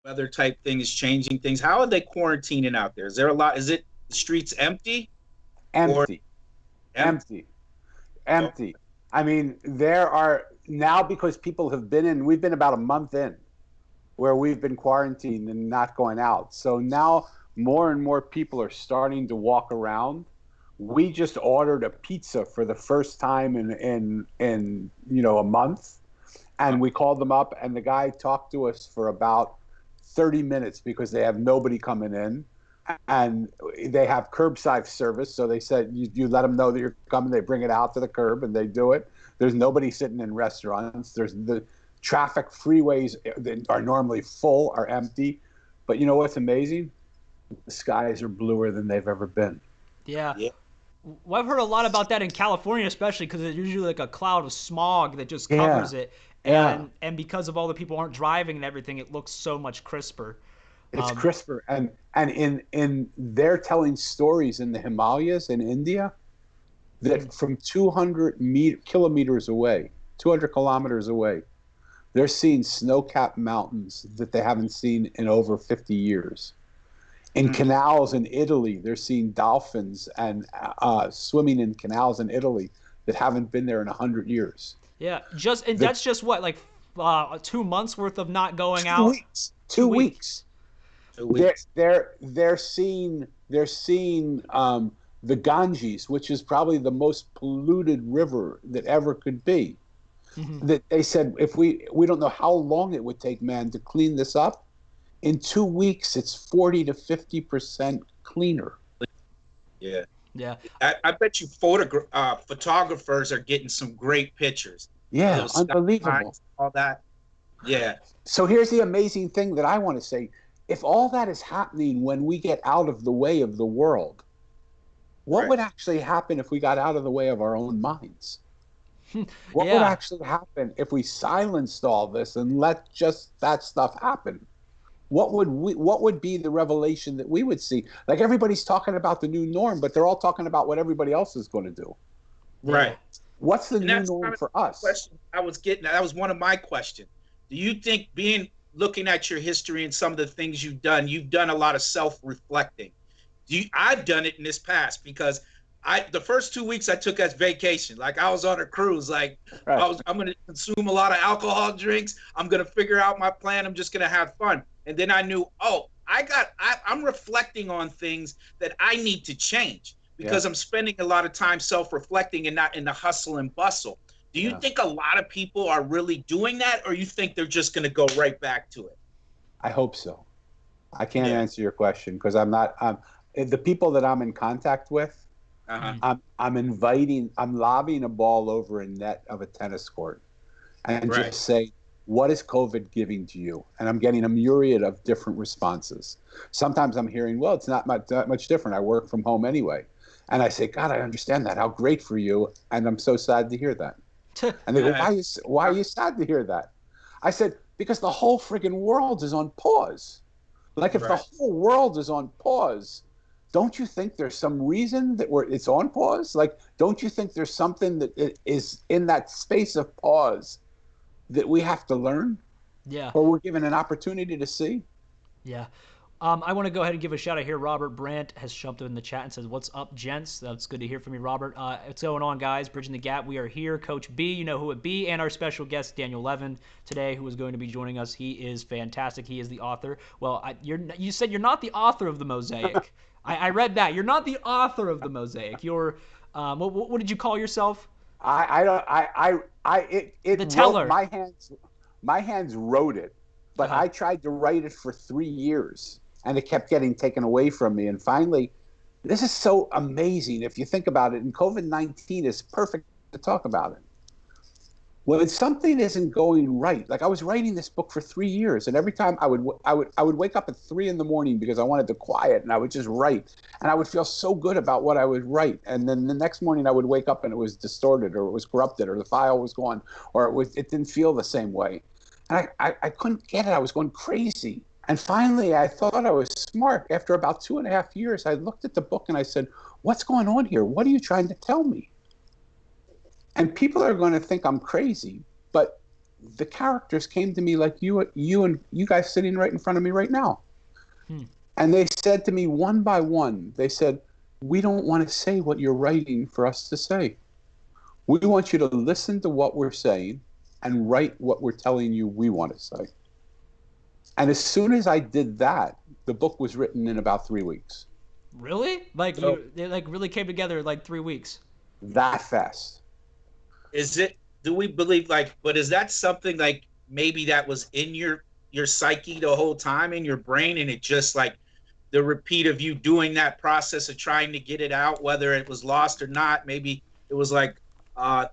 Weather type thing is changing things. How are they quarantining out there? Is there a lot? Is it the streets empty? Or Empty, empty, empty. I mean, there are now, because people have been in, we've been about a month in where we've been quarantined and not going out. So now more and more people are starting to walk around. We just ordered a pizza for the first time in a month, and we called them up, and the guy talked to us for about 30 minutes because they have nobody coming in, and they have curbside service. So they said you let them know that you're coming, they bring it out to the curb and they do it. There's nobody sitting in restaurants. There's the traffic, freeways that are normally full are empty. But you know what's amazing? The skies are bluer than they've ever been. Yeah. Well, I've heard a lot about that in California, especially because it's usually like a cloud of smog that just covers it. And because of all the people aren't driving and everything, it looks so much crisper. It's crisper. And in they're telling stories in the Himalayas in India that from 200 kilometers away, 200 kilometers away, they're seeing snow-capped mountains that they haven't seen in over 50 years. In canals in Italy, they're seeing dolphins and swimming in canals in Italy that haven't been there in 100 years. Yeah, that's just what, like 2 months worth of not going out. 2 weeks. They're seeing the Ganges, which is probably the most polluted river that ever could be. Mm-hmm. That they said if we don't know how long it would take man to clean this up. In 2 weeks, it's 40 to 50% cleaner. Yeah. Yeah. I bet you photographers are getting some great pictures. Yeah, unbelievable. All that. Yeah. So here's the amazing thing that I want to say. If all that is happening when we get out of the way of the world, what would actually happen if we got out of the way of our own minds? What would actually happen if we silenced all this and let just that stuff happen? What would be the revelation that we would see? Like, everybody's talking about the new norm, but they're all talking about what everybody else is going to do. Right. What's the new norm for us? That was one of my questions. Do you think, looking at your history and some of the things you've done a lot of self-reflecting. I've done it in this past, because the first 2 weeks I took as vacation. Like, I was on a cruise. Like, I'm going to consume a lot of alcohol drinks. I'm going to figure out my plan. I'm just going to have fun. And then I knew, I'm reflecting on things that I need to change, because I'm spending a lot of time self-reflecting and not in the hustle and bustle. Do you think a lot of people are really doing that, or you think they're just going to go right back to it? I hope so. I can't answer your question because I'm not. The people that I'm in contact with, I'm lobbying a ball over a net of a tennis court, and Right. just say, what is COVID giving to you? And I'm getting a myriad of different responses. Sometimes I'm hearing, well, it's not much different. I work from home anyway. And I say, God, I understand that. How great for you. And I'm so sad to hear that. And they go, why are you sad to hear that? I said, because the whole friggin' world is on pause. Like if the whole world is on pause, don't you think there's some reason that it's on pause? Like, don't you think there's something that is in that space of pause that we have to learn? Yeah. Or we're given an opportunity to see? Yeah. I want to go ahead and give a shout out here. Robert Brandt has jumped in the chat and says, "What's up, gents?" That's good to hear from you, Robert. What's going on, guys? Bridging the gap. We are here. Coach B, you know who it be, and our special guest Daniel Levin today, who is going to be joining us. He is fantastic. He is the author. Well, you said you're not the author of the Mosaic. I read that. You're not the author of the Mosaic. You're what did you call yourself? The teller. My hands wrote it, but I tried to write it for 3 years. And it kept getting taken away from me. And finally, this is so amazing if you think about it. And COVID-19 is perfect to talk about it. When something isn't going right, like I was writing this book for 3 years, and every time I would wake up at 3 in the morning because I wanted to quiet, and I would just write, and I would feel so good about what I would write. And then the next morning I would wake up and it was distorted, or it was corrupted, or the file was gone, or it didn't feel the same way. And I couldn't get it. I was going crazy. And finally, I thought I was smart. After about 2.5 years, I looked at the book and I said, what's going on here? What are you trying to tell me? And people are going to think I'm crazy, but the characters came to me like you and you guys sitting right in front of me right now. And they said to me one by one, they said, we don't want to say what you're writing for us to say. We want you to listen to what we're saying and write what we're telling you we want to say. And as soon as I did that, the book was written in about 3 weeks. Really? Like it really came together in like 3 weeks. That fast. Do we believe but is that something like maybe that was in your psyche the whole time, in your brain, and it just like the repeat of you doing that process of trying to get it out, whether it was lost or not, maybe it was like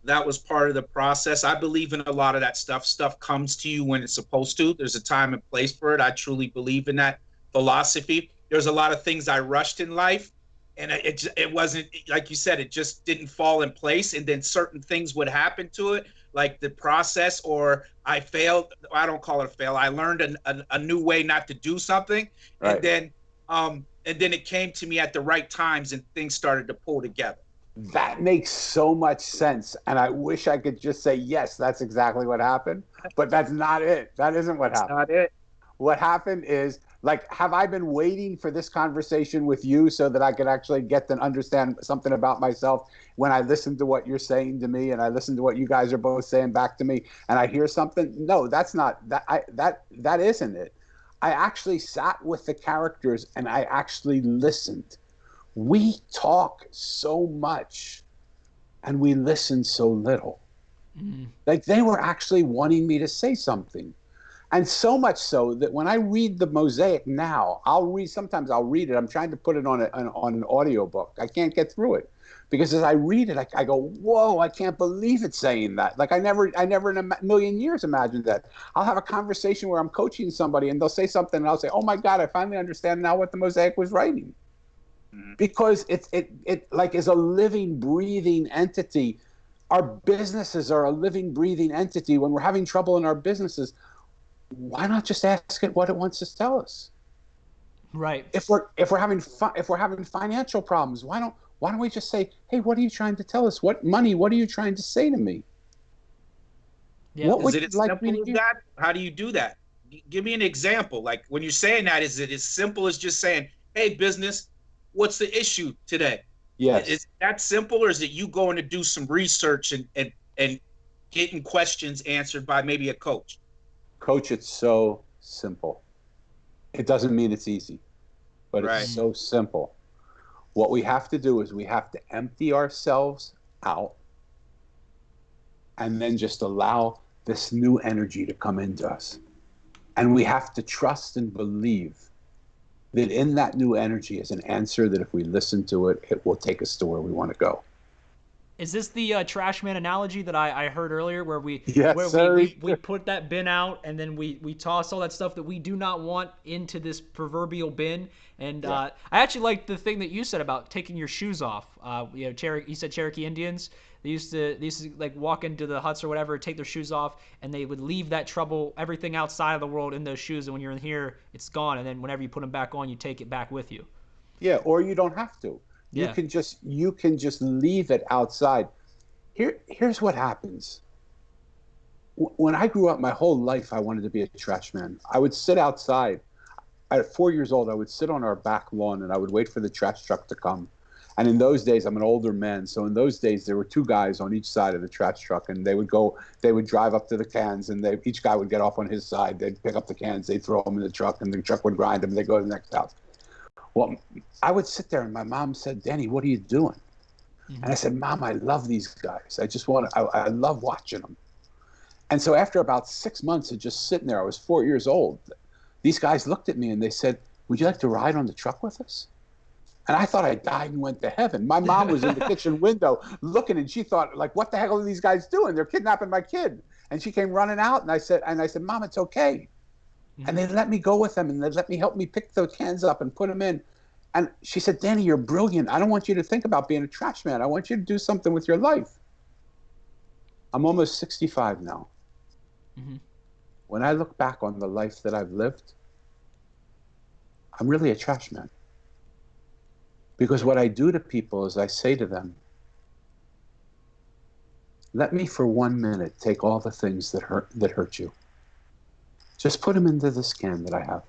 that was part of the process. I believe in a lot of that stuff. Stuff comes to you when it's supposed to. There's a time and place for it. I truly believe in that philosophy. There's a lot of things I rushed in life, and it wasn't, like you said, it just didn't fall in place. And then certain things would happen to it, like the process, or I failed. I don't call it a fail. I learned a new way not to do something. Right. And then it came to me at the right times and things started to pull together. That makes so much sense. And I wish I could just say, yes, that's exactly what happened. But that's not it. That isn't what happened. That's not it. What happened is, like, have I been waiting for this conversation with you so that I could actually get to understand something about myself when I listen to what you're saying to me and I listen to what you guys are both saying back to me and I hear something? No, that's not that isn't it. I actually sat with the characters and I actually listened. We talk so much and we listen so little. Like they were actually wanting me to say something. And so much so that when I read the Mosaic now, sometimes I'll read it. I'm trying to put it on an audio book. I can't get through it because as I read it, I go, whoa, I can't believe it's saying that. Like I never in a million years imagined that. I'll have a conversation where I'm coaching somebody and they'll say something and I'll say, oh my God, I finally understand now what the Mosaic was writing. Because it like is a living, breathing entity. Our businesses are a living, breathing entity. When we're having trouble in our businesses, why not just ask it what it wants to tell us? Right. If we're having financial problems, why don't we just say, hey, what are you trying to tell us? What are you trying to say to me? Yeah. What would you like me to do? How do you do that? Give me an example. Like when you're saying that, is it as simple as just saying, hey, business, what's the issue today? Yes. Is that simple, or is it you going to do some research and getting questions answered by maybe a coach? Coach, it's so simple. It doesn't mean it's easy, but it's so simple. What we have to do is we have to empty ourselves out and then just allow this new energy to come into us. And we have to trust and believe that in that new energy is an answer that if we listen to it, it will take us to where we want to go. Is this the trash man analogy that I heard earlier, where we Yes, where we, sir. we we put that bin out and then we toss all that stuff that we do not want into this proverbial bin? And Yeah. I actually like the thing that you said about taking your shoes off. You said Cherokee Indians. They used to like walk into the huts or whatever, take their shoes off, and they would leave that trouble, everything outside of the world in those shoes. And when you're in here, it's gone. And then whenever you put them back on, you take it back with you. Yeah, or you don't have to. Yeah. You can just leave it outside. Here's what happens. When I grew up, my whole life, I wanted to be a trash man. I would sit outside. At 4 years old, I would sit on our back lawn and I would wait for the trash truck to come. And in those days, I'm an older man. So in those days, there were two guys on each side of the trash truck, and they would drive up to the cans, and each guy would get off on his side. They'd pick up the cans, they'd throw them in the truck, and the truck would grind them, and they'd go to the next house. Well, I would sit there, and my mom said, "Danny, what are you doing?" And I said, "Mom, I love these guys. I love watching them." And so after about 6 months of just sitting there, I was 4 years old, these guys looked at me and they said, "Would you like to ride on the truck with us?" And I thought I died and went to heaven. My mom was in the kitchen window looking, and she thought, like, what the hell are these guys doing? They're kidnapping my kid. And she came running out, and I said, "Mom, it's okay." And they let me go with them, and they let me help me pick the cans up and put them in. And she said, "Danny, you're brilliant. I don't want you to think about being a trash man. I want you to do something with your life." I'm almost 65 now. Mm-hmm. When I look back on the life that I've lived, I'm really a trash man. Because what I do to people is I say to them, let me for 1 minute take all the things that hurt you. Just put them into this can that I have.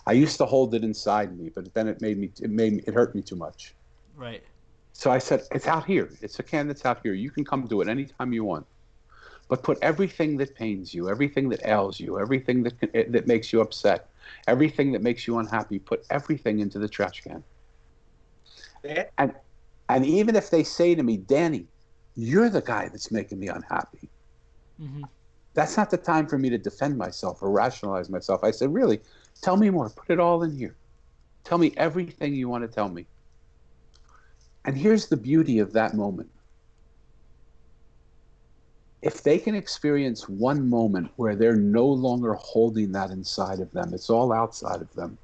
I used to hold it inside me, but then it hurt me too much. Right. So I said, it's out here. It's a can that's out here. You can come do it anytime you want. But put everything that pains you, everything that ails you, everything that makes you upset, everything that makes you unhappy, put everything into the trash can. Yeah. And even if they say to me, "Danny, you're the guy that's making me unhappy," Mm-hmm. that's not the time for me to defend myself or rationalize myself. I said, "Really, tell me more. Put it all in here. Tell me everything you want to tell me." And here's the beauty of that moment. If they can experience one moment where they're no longer holding that inside of them, it's all outside of them.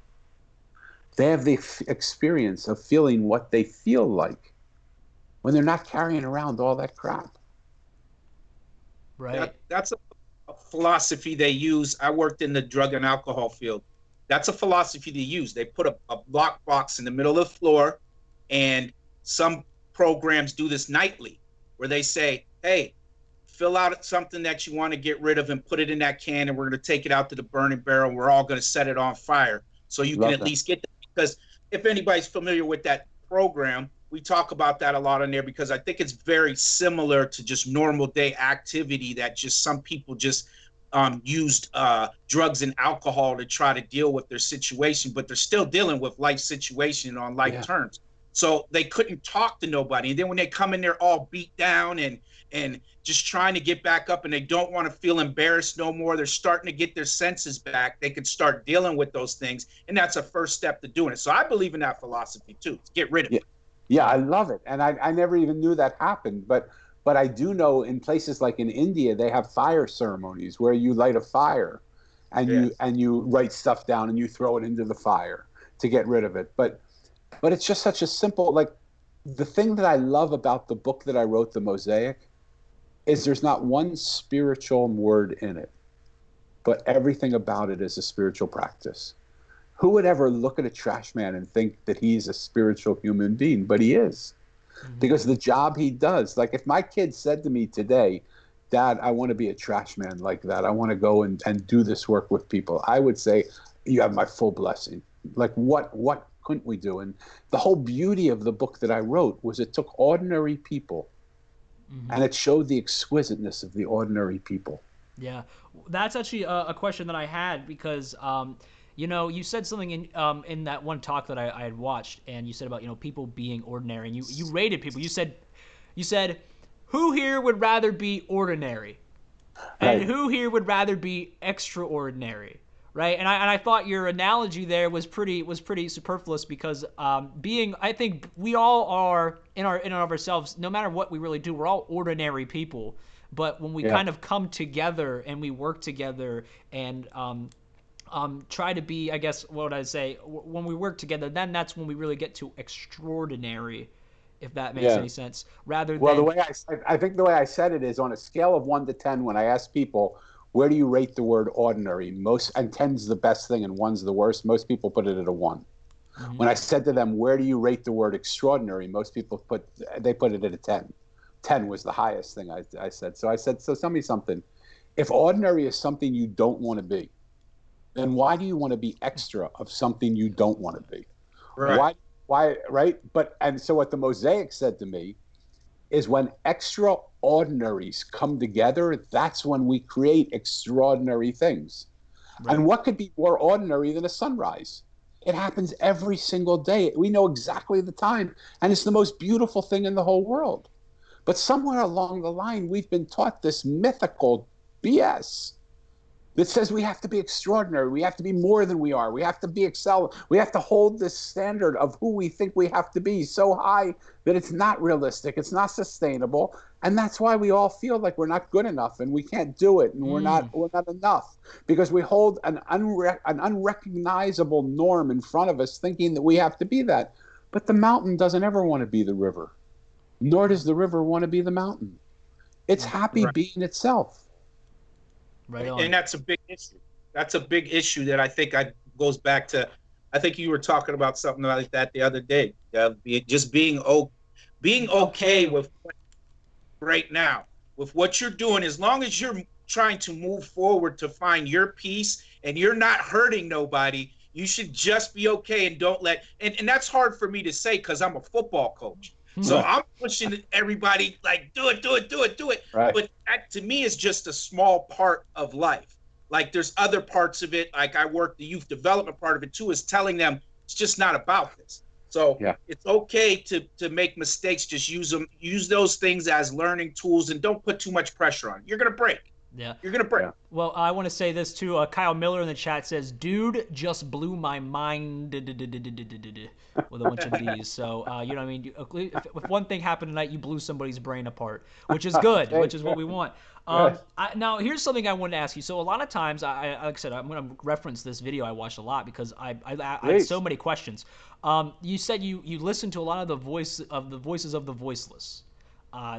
They have the experience of feeling what they feel like when they're not carrying around all that crap. Right. That's a philosophy they use. I worked in the drug and alcohol field. That's a philosophy they use. They put a lock box in the middle of the floor, and some programs do this nightly, where they say, "Hey, fill out something that you want to get rid of and put it in that can, and we're going to take it out to the burning barrel. We're all going to set it on fire so you can Love at that. least get that." Because if anybody's familiar with that program, we talk about that a lot in there, because I think it's very similar to just normal day activity, that just some people just used drugs and alcohol to try to deal with their situation, but they're still dealing with life situation on life Yeah. terms. So they couldn't talk to nobody. And then when they come in, they're all beat down and just trying to get back up, and they don't want to feel embarrassed no more. They're starting to get their senses back. They can start dealing with those things. And that's a first step to doing it. So I believe in that philosophy too. Get rid of it. Yeah, I love it. And I never even knew that happened. But I do know in places like in India, they have fire ceremonies where you light a fire and you write stuff down and you throw it into the fire to get rid of it. But it's just such a simple, like, the thing that I love about the book that I wrote, The Mosaic, is there's not one spiritual word in it, but everything about it is a spiritual practice. Who would ever look at a trash man and think that he's a spiritual human being? But he is. Mm-hmm. Because the job he does, like if my kid said to me today, "Dad, I want to be a trash man like that. I want to go and do this work with people," I would say, "You have my full blessing." Like what couldn't we do? And the whole beauty of the book that I wrote was it took ordinary people, mm-hmm. and it showed the exquisiteness of the ordinary people. Yeah, that's actually a question that I had, because you said something in that one talk that I had watched, and you said about people being ordinary, and you rated people. You said who here would rather be ordinary, and Right. who here would rather be extraordinary, right? And I thought your analogy there was pretty superfluous because I think we all are in and of ourselves, no matter what we really do, we're all ordinary people. But when we Yeah. kind of come together and we work together and try to be, I guess, what would I say? When we work together, then that's when we really get to extraordinary, if that makes Yeah. any sense. Rather Well, than I think the way I said it is on a scale of 1 to 10, when I ask people, where do you rate the word ordinary? And 10's the best thing and 1's the worst. Most people put it at a 1. Mhm. When I said to them, where do you rate the word extraordinary? Most people put it at a 10. 10 was the highest thing I said. So I said, so tell me something. If ordinary is something you don't want to be, then why do you want to be extra of something you don't want to be? Right. Why, right? And so what the Mosaic said to me is when extraordinaries come together, that's when we create extraordinary things. Right. And what could be more ordinary than a sunrise? It happens every single day. We know exactly the time, and it's the most beautiful thing in the whole world. But somewhere along the line, we've been taught this mythical BS that says we have to be extraordinary. We have to be more than we are. We have to be excel. We have to hold this standard of who we think we have to be so high that it's not realistic. It's not sustainable. And that's why we all feel like we're not good enough and we can't do it and we're not enough, because we hold an unrecognizable norm in front of us thinking that we have to be that. But the mountain doesn't ever want to be the river, nor does the river want to be the mountain. It's happy Right. being itself. Right on. And that's a big issue. That's a big issue that I think goes back to. I think you were talking about something like that the other day. Just being okay with right now, with what you're doing, as long as you're trying to move forward to find your peace and you're not hurting nobody, you should just be okay and don't let. And that's hard for me to say because I'm a football coach. So Right. I'm pushing everybody like do it, do it, do it, do it. Right. But that to me is just a small part of life. Like there's other parts of it. Like I work the youth development part of it too, is telling them it's just not about this. So Yeah. it's okay to make mistakes. Just use those things as learning tools, and don't put too much pressure on it. You're gonna break. Yeah. You're gonna break. Yeah. Well, I want to say this too. Kyle Miller in the chat says, "Dude, just blew my mind with a bunch of D's." So you know what I mean. If one thing happened tonight, you blew somebody's brain apart, which is good, which is what we want. Now, here's something I wanted to ask you. So a lot of times, like I said, I'm going to reference this video I watched a lot because I had so many questions. You said you listened to a lot of the voices of the voiceless.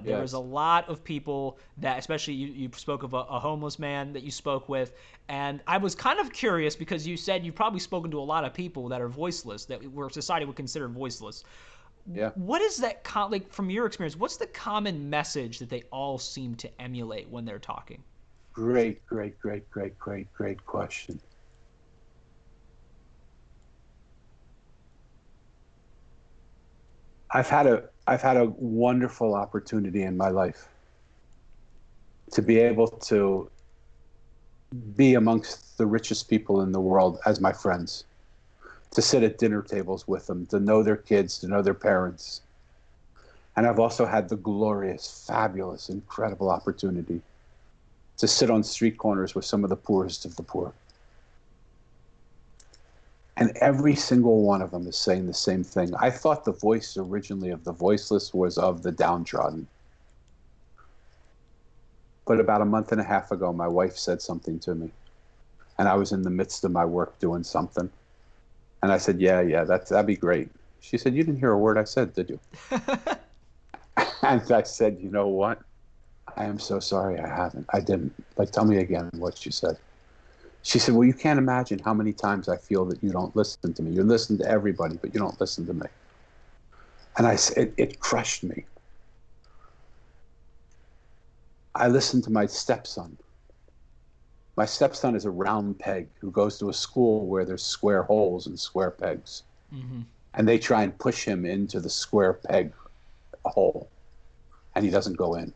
There was a lot of people that, especially you spoke of a homeless man that you spoke with, and I was kind of curious because you said you've probably spoken to a lot of people that are voiceless, that society would consider voiceless. Yeah. What is that, like from your experience, what's the common message that they all seem to emulate when they're talking? Great question. I've had a wonderful opportunity in my life to be able to be amongst the richest people in the world as my friends, to sit at dinner tables with them, to know their kids, to know their parents. And I've also had the glorious, fabulous, incredible opportunity to sit on street corners with some of the poorest of the poor. And every single one of them is saying the same thing. I thought the voice originally of the voiceless was of the downtrodden. But about a month and a half ago, my wife said something to me. And I was in the midst of my work doing something. And I said, yeah, that'd be great. She said, you didn't hear a word I said, did you? And I said, you know what? I am so sorry I haven't. I didn't. Like, tell me again what she said. She said, well, you can't imagine how many times I feel that you don't listen to me. You listen to everybody, but you don't listen to me. And I said, it crushed me. I listened to my stepson. My stepson is a round peg who goes to a school where there's square holes and square pegs. Mm-hmm. And they try and push him into the square peg hole. And he doesn't go in.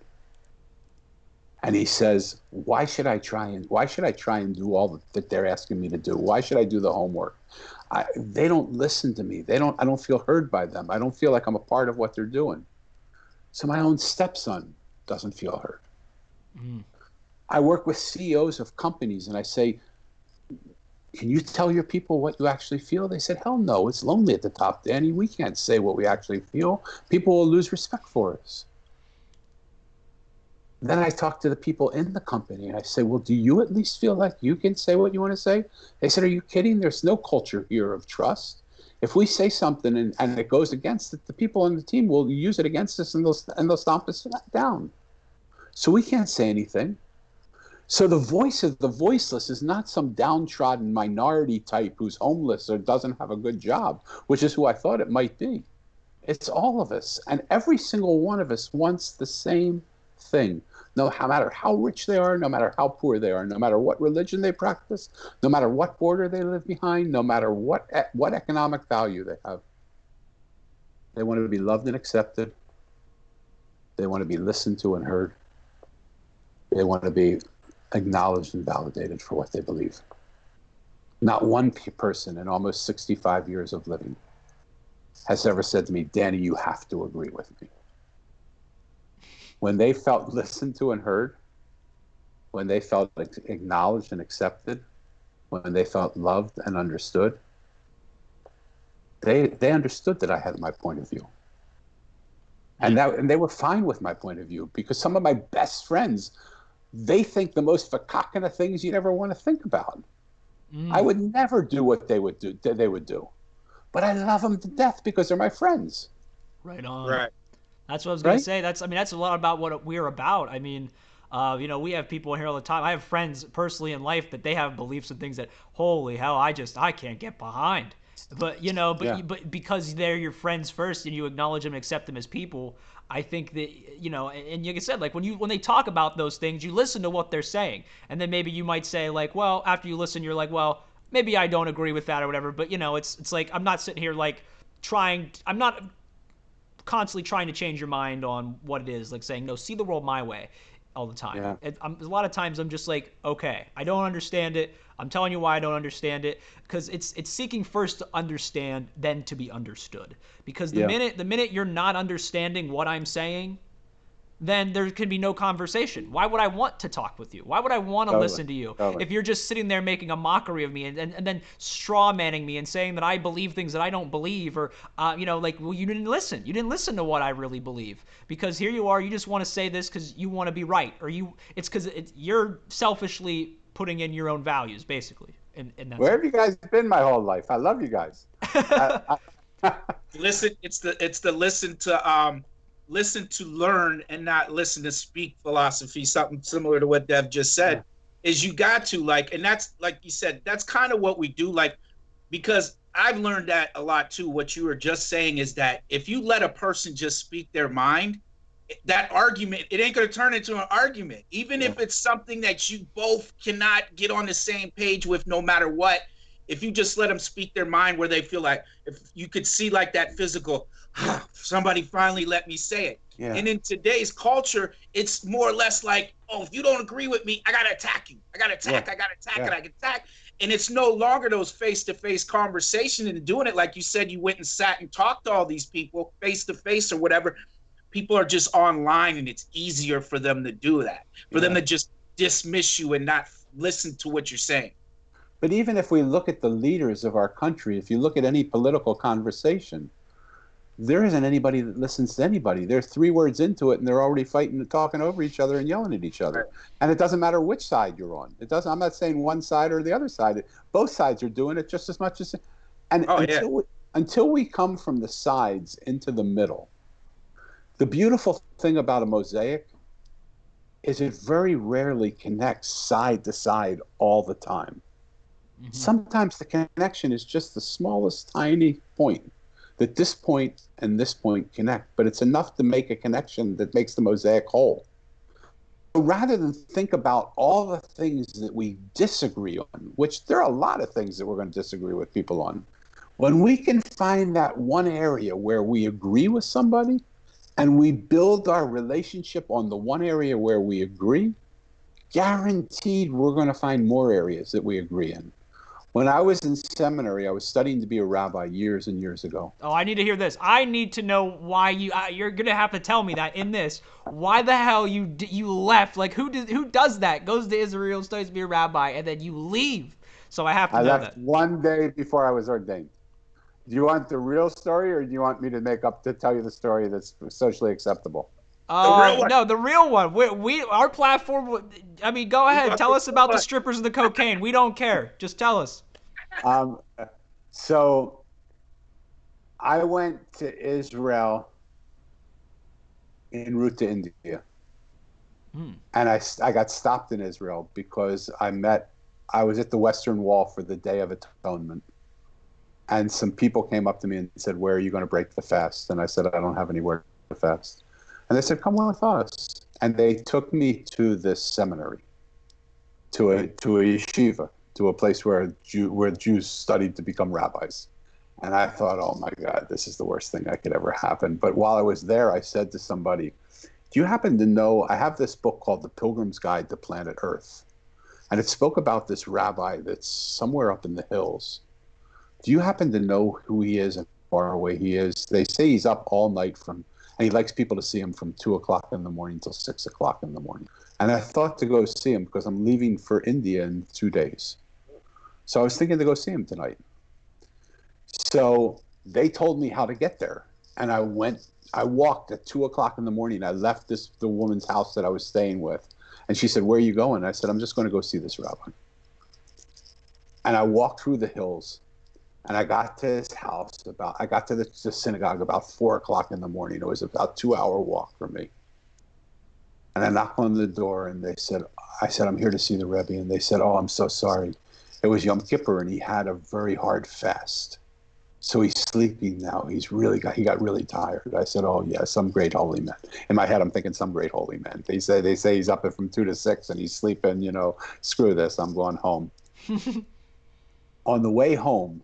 And he says, why should I try and do all that they're asking me to do? Why should I do the homework? They don't listen to me. I don't feel heard by them. I don't feel like I'm a part of what they're doing. So my own stepson doesn't feel heard. Mm. I work with CEOs of companies and I say, can you tell your people what you actually feel? They said, hell no, it's lonely at the top, Danny. We can't say what we actually feel. People will lose respect for us. Then I talk to the people in the company and I say, well, do you at least feel like you can say what you want to say? They said, are you kidding? There's no culture here of trust. If we say something and it goes against it, the people on the team will use it against us and they'll stomp us down. So we can't say anything. So the voice of the voiceless is not some downtrodden minority type who's homeless or doesn't have a good job, which is who I thought it might be. It's all of us. And every single one of us wants the same thing. No matter how rich they are, no matter how poor they are, no matter what religion they practice, no matter what border they live behind, no matter what economic value they have. They want to be loved and accepted. They want to be listened to and heard. They want to be acknowledged and validated for what they believe. Not one person in almost 65 years of living has ever said to me, Danny, you have to agree with me. When they felt listened to and heard, when they felt acknowledged and accepted, when they felt loved and understood, they understood that I had my point of view. And they were fine with my point of view, because some of my best friends, they think the most fakakana things you'd ever want to think about. I would never do what they would do. But I love them to death because they're my friends. Right on. Right. That's what I was going to say. That's a lot about what we're about. I mean, we have people here all the time. I have friends personally in life that they have beliefs and things that, holy hell, I can't get behind. But, but because they're your friends first and you acknowledge them and accept them as people, I think that, and like I said, like when they talk about those things, you listen to what they're saying. And then maybe you might say like, well, after you listen, you're like, well, maybe I don't agree with that or whatever. But, it's like, I'm not sitting here like I'm not constantly trying to change your mind on what it is, like saying, no, see the world my way all the time. Yeah. A lot of times I'm just like, okay, I don't understand it. I'm telling you why I don't understand it, because it's seeking first to understand, then to be understood. Because the minute you're not understanding what I'm saying, then there can be no conversation. Why would I want to talk with you? Why would I want to listen to you if you're just sitting there making a mockery of me and then straw manning me and saying that I believe things that I don't believe, or well, you didn't listen. You didn't listen to what I really believe, because here you are. You just want to say this because you want to be right, or it's because you're selfishly putting in your own values, basically. Where have you guys been my whole life? I love you guys. Listen, it's the listen to learn and not listen to speak philosophy, something similar to what Dev just said. Is you got to and that's like you said, that's kind of what we do, because I've learned that a lot too. What you were just saying is that if you let a person just speak their mind, that argument, it ain't going to turn into an argument, even if it's something that you both cannot get on the same page with, no matter what. If you just let them speak their mind, where they feel like, if you could see like that physical, somebody finally let me say it. Yeah. And in today's culture, it's more or less like, oh, if you don't agree with me, I got to attack you. I got to attack, I got to attack, and I can attack. And it's no longer those face-to-face conversations and doing it. Like you said, you went and sat and talked to all these people face-to-face or whatever. People are just online, and it's easier for them to do that, for them to just dismiss you and not listen to what you're saying. But even if we look at the leaders of our country, if you look at any political conversation, there isn't anybody that listens to anybody. They're 3 words into it, and they're already fighting and talking over each other and yelling at each other. Right. And it doesn't matter which side you're on. I'm not saying one side or the other side. Both sides are doing it just as much as. And until we come from the sides into the middle, the beautiful thing about a mosaic is it very rarely connects side to side all the time. Mm-hmm. Sometimes the connection is just the smallest tiny point, that this point and this point connect, but it's enough to make a connection that makes the mosaic whole. So rather than think about all the things that we disagree on, which there are a lot of things that we're going to disagree with people on, when we can find that one area where we agree with somebody and we build our relationship on the one area where we agree, guaranteed we're going to find more areas that we agree in. When I was in seminary, I was studying to be a rabbi years and years ago. Oh, I need to hear this. I need to know why you're going to have to tell me that in this. Why the hell you left? Like, who does that? Goes to Israel, studies to be a rabbi, and then you leave So I have to I know left that. one day before I was ordained. Do you want the real story, or do you want me to tell you the story that's socially acceptable? The real one. No, the real one. Our platform. I mean, go We ahead. want Tell the us real about the one. strippers and the cocaine. We don't care. Just tell us. Um, so I went to Israel en route to India. And I got stopped in Israel because I was at the Western Wall for the Day of Atonement. And some people came up to me and said, "Where are you going to break the fast?" And I said, "I don't have anywhere to fast." And they said, "Come with us." And they took me to this seminary, to a yeshiva, to a place where Jews studied to become rabbis. And I thought, oh my God, this is the worst thing that could ever happen. But while I was there, I said to somebody, "Do you happen to know, I have this book called The Pilgrim's Guide to Planet Earth. And it spoke about this rabbi that's somewhere up in the hills. Do you happen to know who he is and how far away he is?" They say he's up all night and he likes people to see him from 2 o'clock in the morning till 6 o'clock in the morning. And I thought to go see him because I'm leaving for India in 2 days. So I was thinking to go see him tonight. So they told me how to get there. And I walked at 2 o'clock in the morning. I left the woman's house that I was staying with. And she said, "Where are you going?" I said, "I'm just going to go see this rabbi." And I walked through the hills. And I got to his house I got to the synagogue about 4 o'clock in the morning. It was about a 2-hour walk for me. And I knocked on the door and I said, "I'm here to see the Rebbe." And they said, "Oh, I'm so sorry. It was Yom Kippur and he had a very hard fast. So he's sleeping now. He got really tired." I said, "Oh yeah, some great holy man." In my head, I'm thinking some great holy man. They say he's up from 2 to 6 and he's sleeping, screw this, I'm going home. On the way home,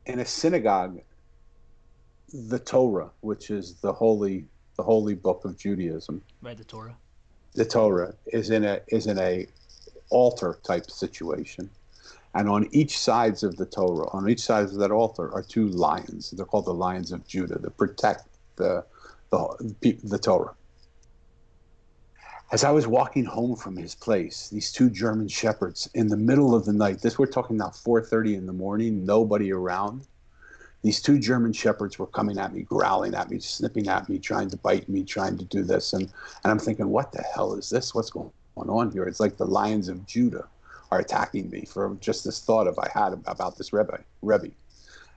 in a synagogue, the Torah, which is the holy book of Judaism, Right, the Torah. the Torah is in a altar type situation, and on each sides of the Torah, on each side of that altar, are two lions. They're called the lions of Judah that protect the Torah. As I was walking home from his place, these two German shepherds in the middle of the night, we're talking now 4:30 in the morning, nobody around. These two German shepherds were coming at me, growling at me, snipping at me, trying to bite me, trying to do this. And I'm thinking, what the hell is this? What's going on here? It's like the lions of Judah are attacking me for just this thought I had about this Rebbe.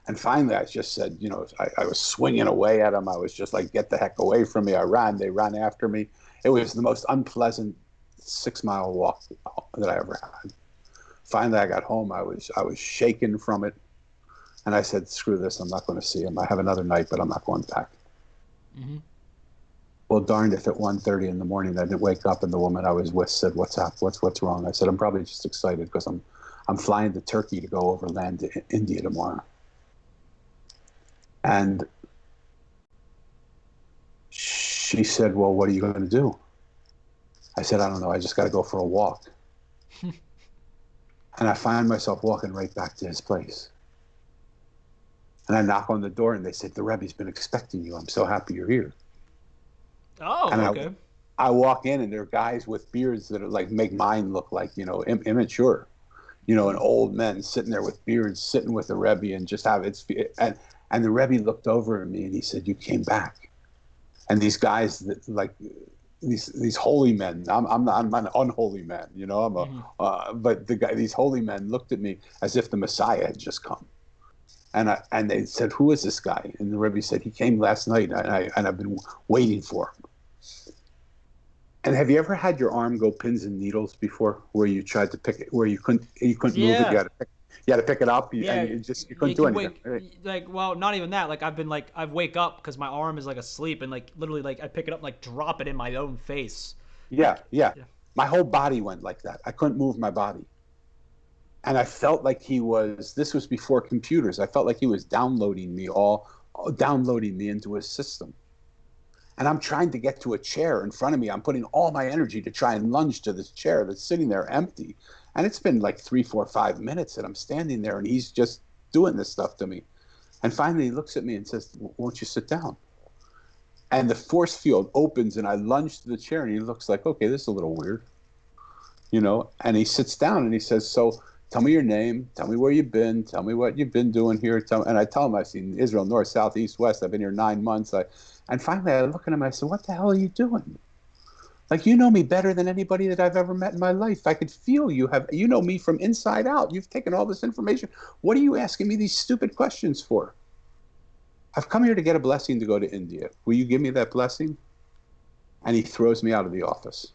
And finally, I just said, I was swinging away at them. I was just like, "Get the heck away from me." I ran. They ran after me. It was the most unpleasant 6-mile walk that I ever had. Finally, I got home. I was shaken from it. And I said, "Screw this. I'm not going to see him. I have another night, but I'm not going back." Mm-hmm. Well, darned if at 1:30 in the morning I didn't wake up and the woman I was with said, "What's up? What's wrong?" I said, "I'm probably just excited because I'm flying to Turkey to go overland to India tomorrow." And she said, "Well, what are you going to do?" I said, "I don't know. I just got to go for a walk." And I find myself walking right back to his place. And I knock on the door and they said, "The Rebbe's been expecting you. I'm so happy you're here." Oh, And okay. I walk in and there are guys with beards that are like, make mine look like, immature. An old men sitting there with beards, sitting with the Rebbe and just and the Rebbe looked over at me and he said, "You came back." And these guys that like these holy men, I'm an unholy man, but these holy men looked at me as if the Messiah had just come. And they said, "Who is this guy?" And the Rebbe said, "He came last night and I've been waiting for him." And have you ever had your arm go pins and needles before, where you tried to pick it, where you couldn't move it, Yeah. you had to pick it up, Yeah, and you couldn't do anything. Well, not even that. Like I wake up because my arm is like asleep, and like literally, like I pick it up, and, like drop it in my own face. Yeah, Like, yeah. My whole body went like that. I couldn't move my body, and I felt like this was before computers. I felt like he was downloading me into his system. And I'm trying to get to a chair in front of me. I'm putting all my energy to try and lunge to this chair that's sitting there empty. And it's been like 3, 4, 5 minutes that I'm standing there and he's just doing this stuff to me. And finally he looks at me and says, "Won't you sit down?" And the force field opens and I lunge to the chair and he looks like, "Okay, this is a little weird." And he sits down and he says, so tell me your name, tell me where you've been, tell me what you've been doing here. And I tell him I've seen Israel, north, south, east, west. I've been here 9 months. And finally I look at him, I said, what the hell are you doing? Like, you know me better than anybody that I've ever met in my life. I could feel you know me from inside out. You've taken all this information. What are you asking me these stupid questions for? I've come here to get a blessing to go to India. Will you give me that blessing? And he throws me out of the office.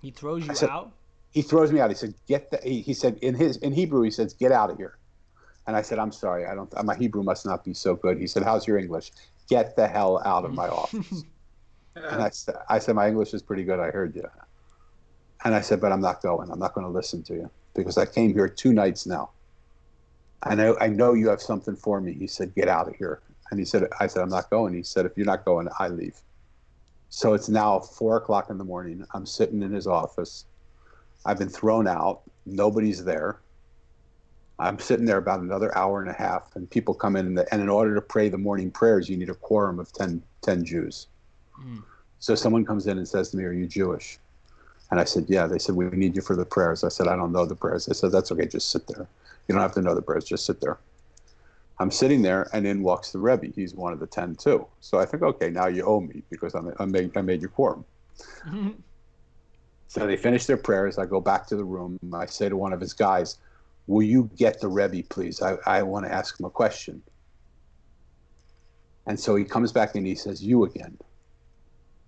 He throws you out? He throws me out. He said, he said in Hebrew, he says, get out of here. And I said, I'm sorry. My Hebrew must not be so good. He said, how's your English? Get the hell out of my office. And I said, my English is pretty good. I heard you. And I said, but I'm not going. I'm not going to listen to you because I came here 2 nights now. I know you have something for me. He said, get out of here. And I said, I'm not going. He said, if you're not going, I leave. So it's now 4:00 in the morning. I'm sitting in his office. I've been thrown out. Nobody's there. I'm sitting there about another hour and a half, and people come in, and in order to pray the morning prayers, you need a quorum of 10 Jews. Mm. So someone comes in and says to me, are you Jewish? And I said, yeah. They said, we need you for the prayers. I said, I don't know the prayers. They said, that's okay, just sit there. You don't have to know the prayers, just sit there. I'm sitting there, and in walks the Rebbe. He's one of the 10 too. So I think, okay, now you owe me because I made your quorum. Mm-hmm. So they finish their prayers. I go back to the room. I say to one of his guys, will you get the Rebbe, please? I want to ask him a question. And so he comes back and he says, you again.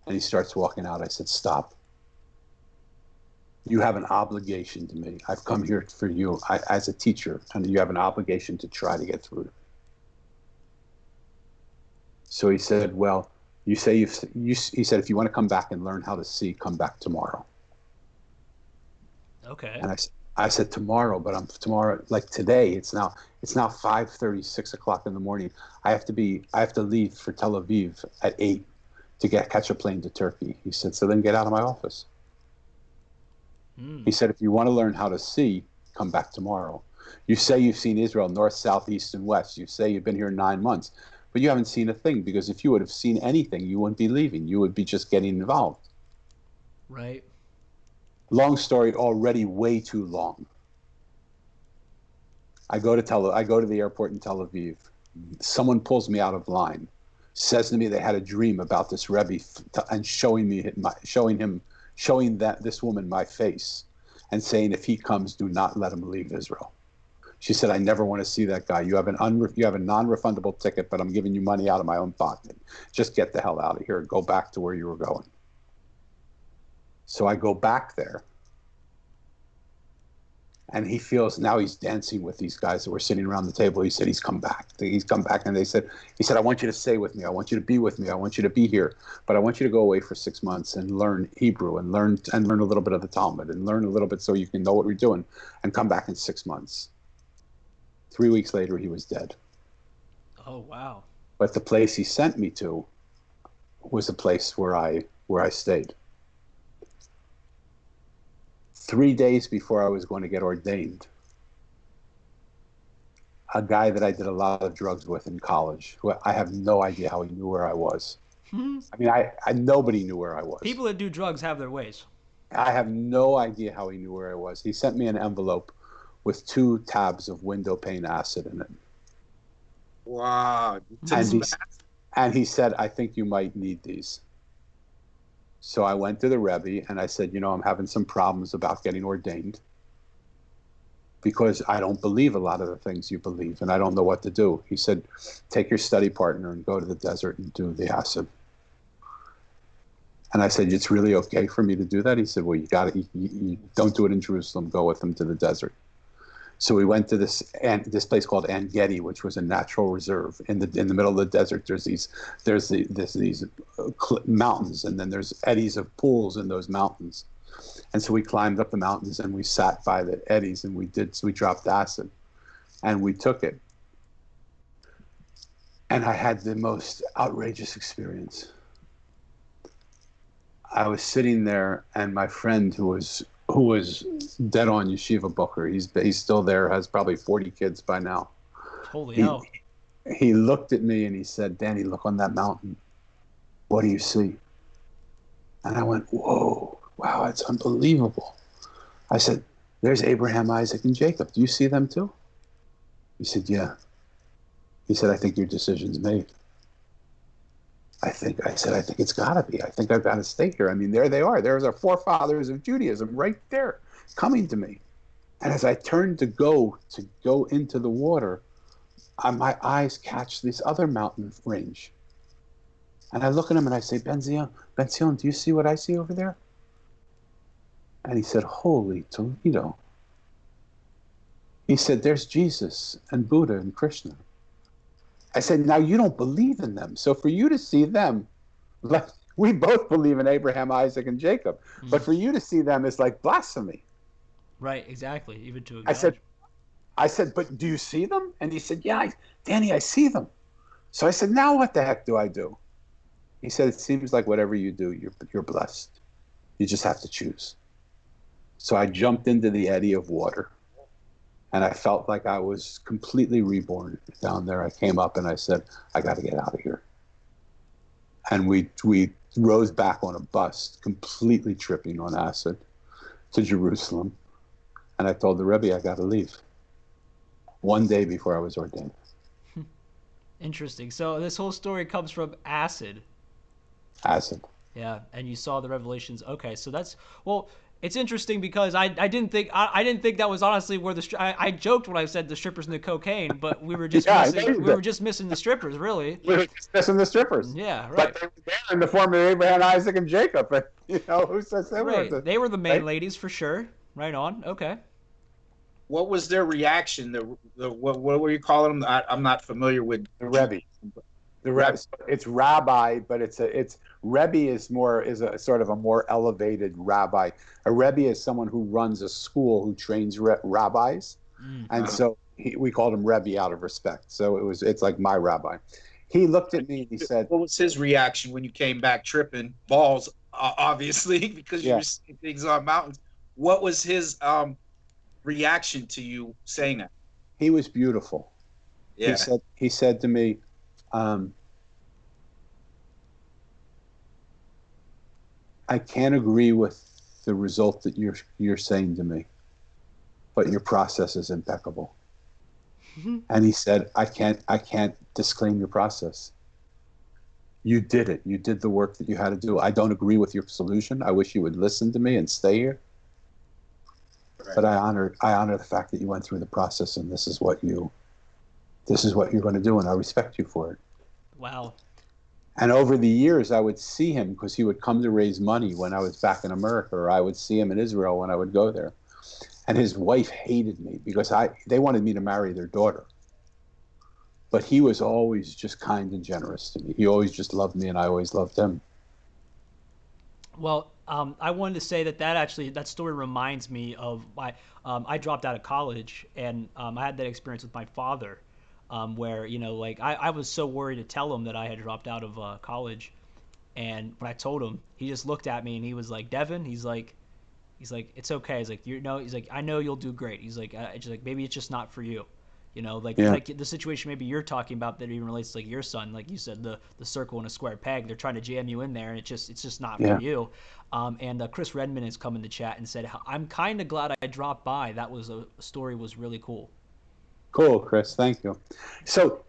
And he starts walking out. I said, stop. You have an obligation to me. I've come here for you as a teacher, and you have an obligation to try to get through to me. So he said, well, he said, if you want to come back and learn how to see, come back tomorrow. Okay. And I said, tomorrow, but tomorrow, like today, it's now 5:30, 6:00 in the morning. I have to leave for Tel Aviv at 8 to catch a plane to Turkey. He said, so then get out of my office. He said, if you want to learn how to see, come back tomorrow. You say you've seen Israel, north, south, east, and west. You say you've been here 9 months, but you haven't seen a thing, because if you would have seen anything, you wouldn't be leaving. You would be just getting involved. Right. Long story, already way too long. I go to the airport in Tel Aviv. Someone pulls me out of line, says to me they had a dream about this Rebbe, and showing this woman my face and saying, if he comes, do not let him leave Israel. She said, I never want to see that guy. You have a non-refundable ticket, but I'm giving you money out of my own pocket. Just get the hell out of here and go back to where you were going. So I go back there, and he feels now he's dancing with these guys that were sitting around the table. He said, he's come back, and he said, I want you to stay with me. I want you to be with me. I want you to be here, but I want you to go away for 6 months and learn Hebrew and learn a little bit of the Talmud and learn a little bit so you can know what we're doing, and come back in 6 months. 3 weeks later, he was dead. Oh, wow. But the place he sent me to was a place where I stayed. 3 days before I was going to get ordained, a guy that I did a lot of drugs with in college, who I have no idea how he knew where I was. I mean, nobody knew where I was. People that do drugs have their ways. I have no idea how he knew where I was. He sent me an envelope with 2 tabs of window pane acid in it. Wow. And he said, I think you might need these. So I went to the Rebbe and I said, I'm having some problems about getting ordained because I don't believe a lot of the things you believe and I don't know what to do. He said, take your study partner and go to the desert and do the acid. And I said, it's really okay for me to do that? He said, well, you don't do it in Jerusalem. Go with them to the desert. So we went to this place called En-Gedi, which was a natural reserve in the middle of the desert. There's these mountains, and then there's eddies of pools in those mountains. And so we climbed up the mountains and we sat by the eddies and we dropped acid, and we took it. And I had the most outrageous experience. I was sitting there, and my friend who was dead on Yeshiva Booker. He's still there, has probably 40 kids by now. Holy hell. He looked at me and he said, Danny, look on that mountain. What do you see? And I went, whoa, wow, it's unbelievable. I said, there's Abraham, Isaac, and Jacob. Do you see them too? He said, yeah. He said, I think your decision's made. I said, I think it's got to be. I think I've got to stay here. I mean, there they are. There's our forefathers of Judaism right there coming to me. And as I turned to go into the water, my eyes catch this other mountain range. And I look at him and I say, Ben Zion, do you see what I see over there? And he said, holy Toledo. He said, there's Jesus and Buddha and Krishna. I said, now you don't believe in them. So for you to see them, we both believe in Abraham, Isaac, and Jacob. But for you to see them is like blasphemy. Right, exactly. Even to I said, but do you see them? And he said, yeah, Danny, I see them. So I said, now what the heck do I do? He said, it seems like whatever you do, you're blessed. You just have to choose. So I jumped into the eddy of water. And I felt like I was completely reborn down there. I came up and I said, I got to get out of here. And we rose back on a bus, completely tripping on acid, to Jerusalem. And I told the Rabbi, I got to leave. One day before I was ordained. Interesting. So this whole story comes from acid. Acid. Yeah, and you saw the revelations. Okay, so that's, well, it's interesting because I didn't think that was honestly where I joked when I said the strippers and the cocaine, but we were just missing the strippers, really. We were just missing the strippers. Yeah, right. But they were there in the form of Abraham, Isaac, and Jacob. But who says they right. were? They were the main ladies for sure. Right on. Okay. What was their reaction? What were you calling them? I'm not familiar with the Rebbe. The Rebbe. It's Rabbi, but it's Rebbe is a sort of a more elevated rabbi. A Rebbe is someone who runs a school who trains rabbis, and so we called him Rebbe out of respect. So it's like my rabbi. He looked at me and he said, "What was his reaction when you came back tripping balls? Obviously, because you were seeing things on mountains. What was his reaction to you saying that?" He was beautiful. Yeah. He said to me, I can't agree with the result that you're saying to me, but your process is impeccable. And he said, I can't disclaim your process. You did it. You did the work that you had to do. I don't agree with your solution. I wish you would listen to me and stay here. Right. But I honor the fact that you went through the process, and this is what you're going to do, and I respect you for it. Wow. And over the years, I would see him because he would come to raise money when I was back in America, or I would see him in Israel when I would go there. And his wife hated me because they wanted me to marry their daughter. But he was always just kind and generous to me. He always just loved me, and I always loved him. Well, I wanted to say that story reminds me of I dropped out of college, and I had that experience with my father, where I was so worried to tell him that I had dropped out of college, and when I told him, he just looked at me and he was like, Devin, he's like, it's okay. He's like, he's like, I know you'll do great. He's like, maybe it's just not for you. Like the situation maybe you're talking about that even relates to like your son, like you said, the circle and a square peg, they're trying to jam you in there, and it's just not for you. And Chris Redmond has come in the chat and said, I'm kind of glad I dropped by. That was a story was really cool. Cool, Chris. Thank you. So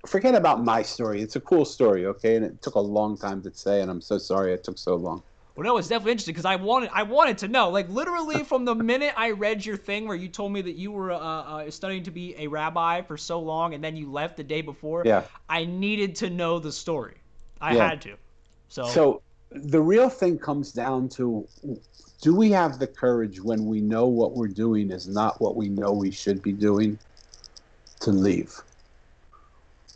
forget about my story. It's a cool story, okay? And it took a long time to say, and I'm so sorry it took so long. Well, no, it's definitely interesting because I wanted to know, like literally from the minute I read your thing where you told me that you were studying to be a rabbi for so long and then you left the day before. Yeah. I needed to know the story. I had to. So the real thing comes down to, do we have the courage when we know what we're doing is not what we know we should be doing to leave?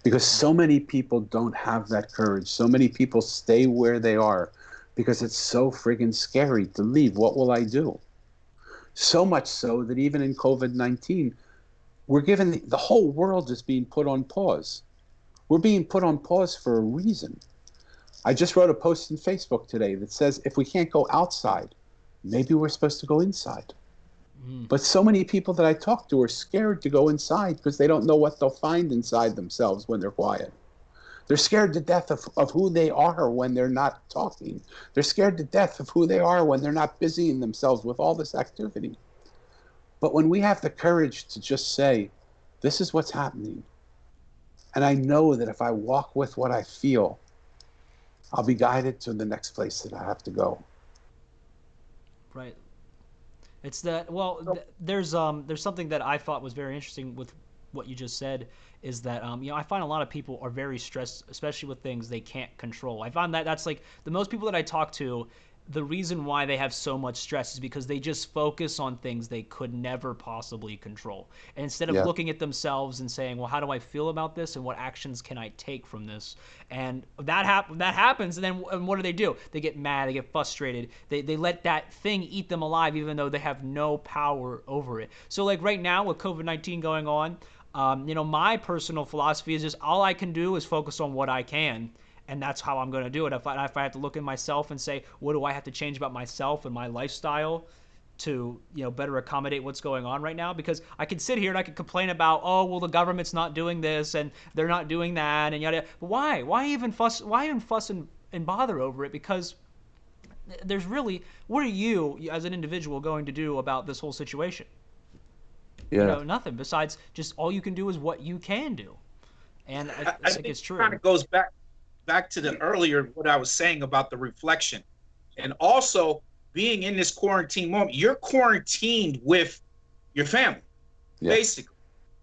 Because so many people don't have that courage. So many people stay where they are because it's so friggin' scary to leave. What will I do? So much so that even in COVID-19, we're given the whole world is being put on pause. We're being put on pause for a reason. I just wrote a post on Facebook today that says if we can't go outside, maybe we're supposed to go inside. But so many people that I talk to are scared to go inside because they don't know what they'll find inside themselves when they're quiet. They're scared to death of who they are when they're not talking. They're scared to death of who they are when they're not busying themselves with all this activity. But when we have the courage to just say, this is what's happening, and I know that if I walk with what I feel, I'll be guided to the next place that I have to go. Right. It's that. Well, there's something that I thought was very interesting with what you just said, is that I find a lot of people are very stressed, especially with things they can't control. I find that that's like the most people that I talk to. The reason why they have so much stress is because they just focus on things they could never possibly control. And instead of Yeah. looking at themselves and saying, well, how do I feel about this and what actions can I take from this? And that happens, and then what do? They get mad, they get frustrated. They let that thing eat them alive even though they have no power over it. So like right now with COVID-19 going on, my personal philosophy is just all I can do is focus on what I can. And that's how I'm going to do it. If I have to look at myself and say, what do I have to change about myself and my lifestyle to, better accommodate what's going on right now? Because I could sit here and I could complain about, oh, well, the government's not doing this and they're not doing that and yada. But why? Why even fuss and bother over it? Because there's really, what are you as an individual going to do about this whole situation? Yeah. Nothing besides just all you can do is what you can do. And I think it's true. It kind of goes back to the earlier what I was saying about the reflection, and also being in this quarantine moment. You're quarantined with your family, basically,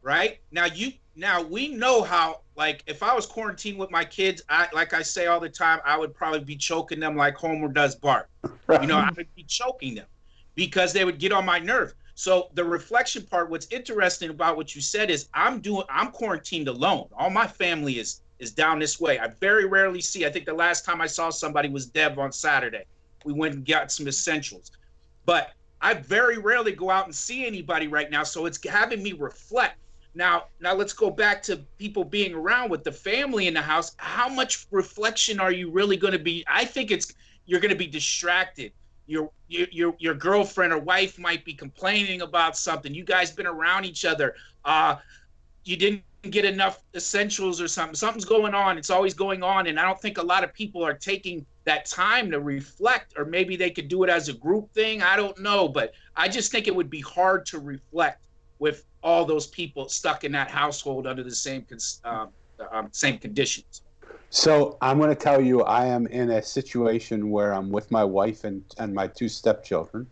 right? Now we know how, like, if I was quarantined with my kids, like I say all the time, I would probably be choking them like Homer does Bart. Right. I would be choking them because they would get on my nerve. So the reflection part, what's interesting about what you said is I'm quarantined alone. All my family is down this way. I very rarely see. I think the last time I saw somebody was Deb on Saturday. We went and got some essentials. But I very rarely go out and see anybody right now. So it's having me reflect. Now let's go back to people being around with the family in the house. How much reflection are you really going to be? I think you're going to be distracted. Your girlfriend or wife might be complaining about something. You guys been around each other. You didn't get enough essentials or something. Something's going on. It's always going on. And I don't think a lot of people are taking that time to reflect, or maybe they could do it as a group thing. I don't know. But I just think it would be hard to reflect with all those people stuck in that household under the same conditions. So I'm going to tell you, I am in a situation where I'm with my wife and my two stepchildren.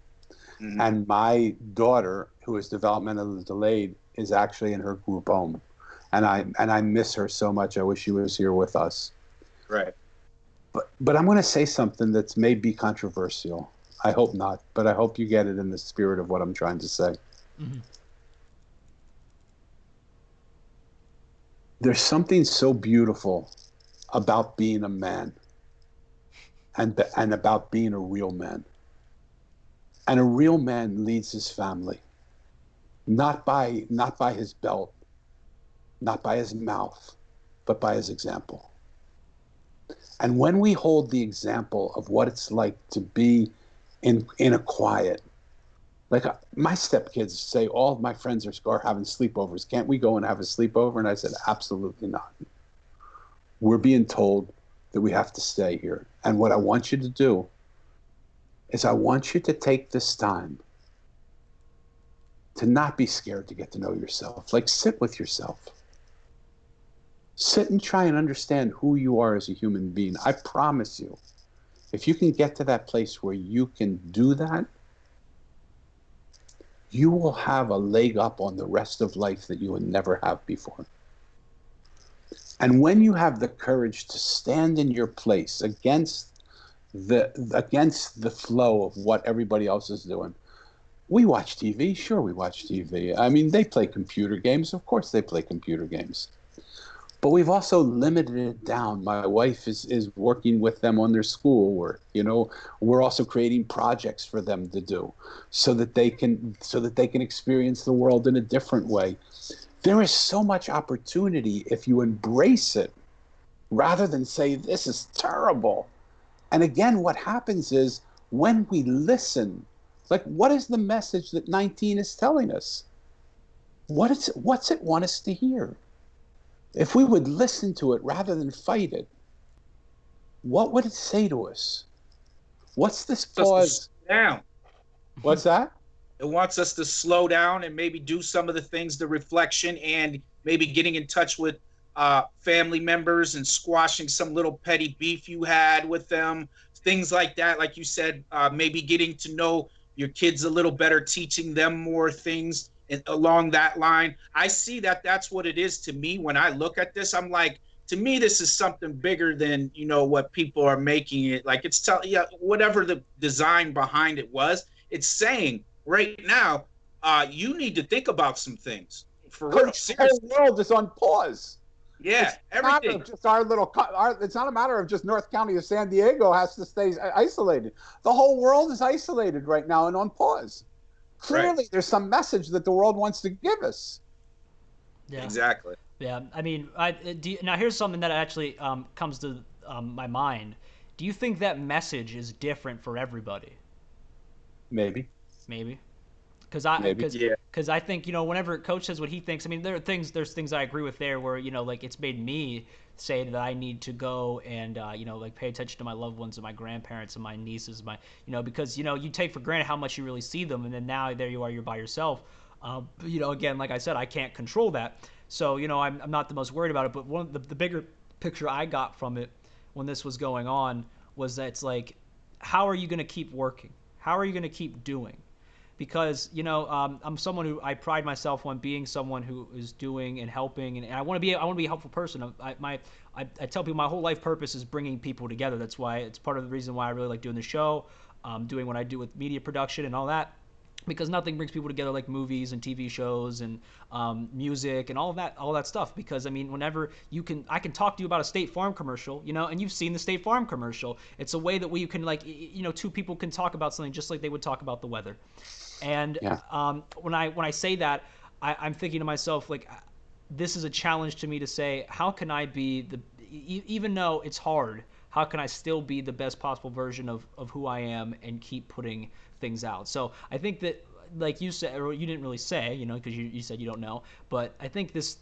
Mm-hmm. And my daughter, who is developmentally delayed, is actually in her group home. And I miss her so much. I wish she was here with us. Right. But I'm going to say something that's may be controversial. I hope not, but I hope you get it in the spirit of what I'm trying to say. Mm-hmm. There's something so beautiful about being a man and about being a real man. And a real man leads his family, not by his belt, not by his mouth, but by his example. And when we hold the example of what it's like to be in a quiet, like my stepkids say, all of my friends are having sleepovers. Can't we go and have a sleepover? And I said, absolutely not. We're being told that we have to stay here. And what I want you to do is I want you to take this time to not be scared to get to know yourself. Like, sit with yourself. Sit and try and understand who you are as a human being. I promise you, if you can get to that place where you can do that, you will have a leg up on the rest of life that you would never have before. And when you have the courage to stand in your place against the flow of what everybody else is doing. We watch TV. Sure, we watch TV. I mean, they play computer games. Of course they play computer games. But we've also limited it down. My wife is working with them on their schoolwork. We're also creating projects for them to do so that they can experience the world in a different way. There is so much opportunity if you embrace it rather than say, this is terrible. And again, what happens is when we listen, like, what is the message that 19 is telling us? What's it want us to hear? if we would listen to it rather than fight it, what would it say to us? What's this Just to pause? slow down. What's that? It wants us to slow down and maybe do some of the things, the reflection, and maybe getting in touch with family members and squashing some little petty beef you had with them, things like that. Like you said, maybe getting to know your kids a little better, teaching them more things along that line. I see that that's what it is to me when I look at this. I'm like, to me, this is something bigger than what people are making it. Like yeah, whatever the design behind it was, it's saying right now, you need to think about some things for real. The whole world is on pause. Yeah, everything. Just it's not a matter of just North County of San Diego has to stay isolated. The whole world is isolated right now and on pause. Clearly, there's some message that the world wants to give us. Yeah. Exactly. Yeah, I mean, now here's something that actually comes to my mind. Do you think that message is different for everybody? Maybe. Because I think whenever Coach says what he thinks, I mean there's things I agree with there where like it's made me say that I need to go and like pay attention to my loved ones and my grandparents and my nieces, because you take for granted how much you really see them, and then now there you are, you're by yourself. Again, like I said, I can't control that, so I'm not the most worried about it. But one of the bigger picture I got from it when this was going on was that it's like, how are you going to keep working? How are you going to keep doing? Because I'm someone who I pride myself on being someone who is doing and helping, and I want to be a helpful person. I tell people my whole life purpose is bringing people together. That's why it's part of the reason why I really like doing the show, doing what I do with media production and all that, because nothing brings people together like movies and TV shows and music and all that stuff. Because I mean, whenever I can talk to you about a State Farm commercial, and you've seen the State Farm commercial. It's a way that we can two people can talk about something just like they would talk about the weather. And when I say that, I'm thinking to myself, like, this is a challenge to me to say, how can I be even though it's hard, how can I still be the best possible version of who I am and keep putting things out? So I think that, like you said, or you didn't really say, because you said you don't know, but I think this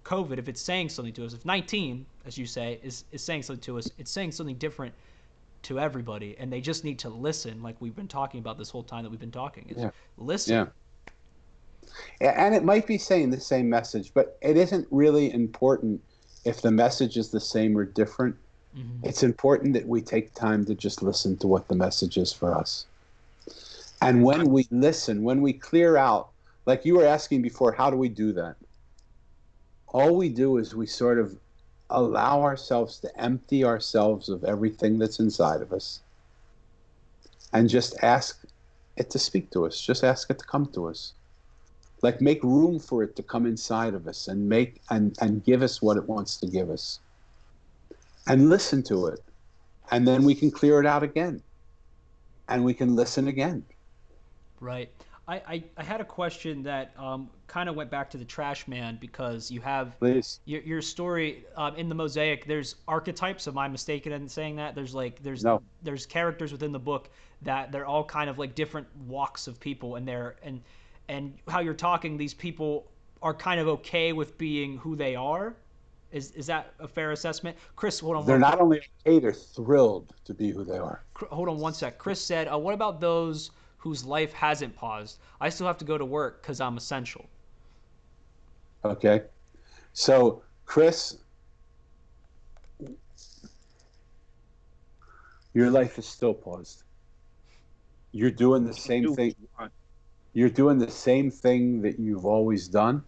COVID, if it's saying something to us, if 19, as you say, is saying something to us, it's saying something different to everybody, and they just need to listen, like we've been talking about this whole time that we've been talking. Listen. Yeah, and it might be saying the same message, but it isn't really important if the message is the same or different. Mm-hmm. It's important that we take time to just listen to what the message is for us. And when we listen, when we clear out, like you were asking before, how do we do that? All we do is we sort of allow ourselves to empty ourselves of everything that's inside of us and just ask it to speak to us. Just ask it to come to us. Like, make room for it to come inside of us and give us what it wants to give us. And listen to it. And then we can clear it out again. And we can listen again. Right. I had a question that kind of went back to the trash man, because you have your story in the Mosaic. There's archetypes. Am I mistaken in saying that? There's characters within the book that they're all kind of like different walks of people, and how you're talking, these people are kind of okay with being who they are. Is that a fair assessment? Chris, hold on. They're not only okay, they're thrilled to be who they are. Hold on one sec. Chris said, what about those whose life hasn't paused? I still have to go to work because I'm essential. Okay. So, Chris, your life is still paused. You're doing the same thing. You're doing the same thing that you've always done.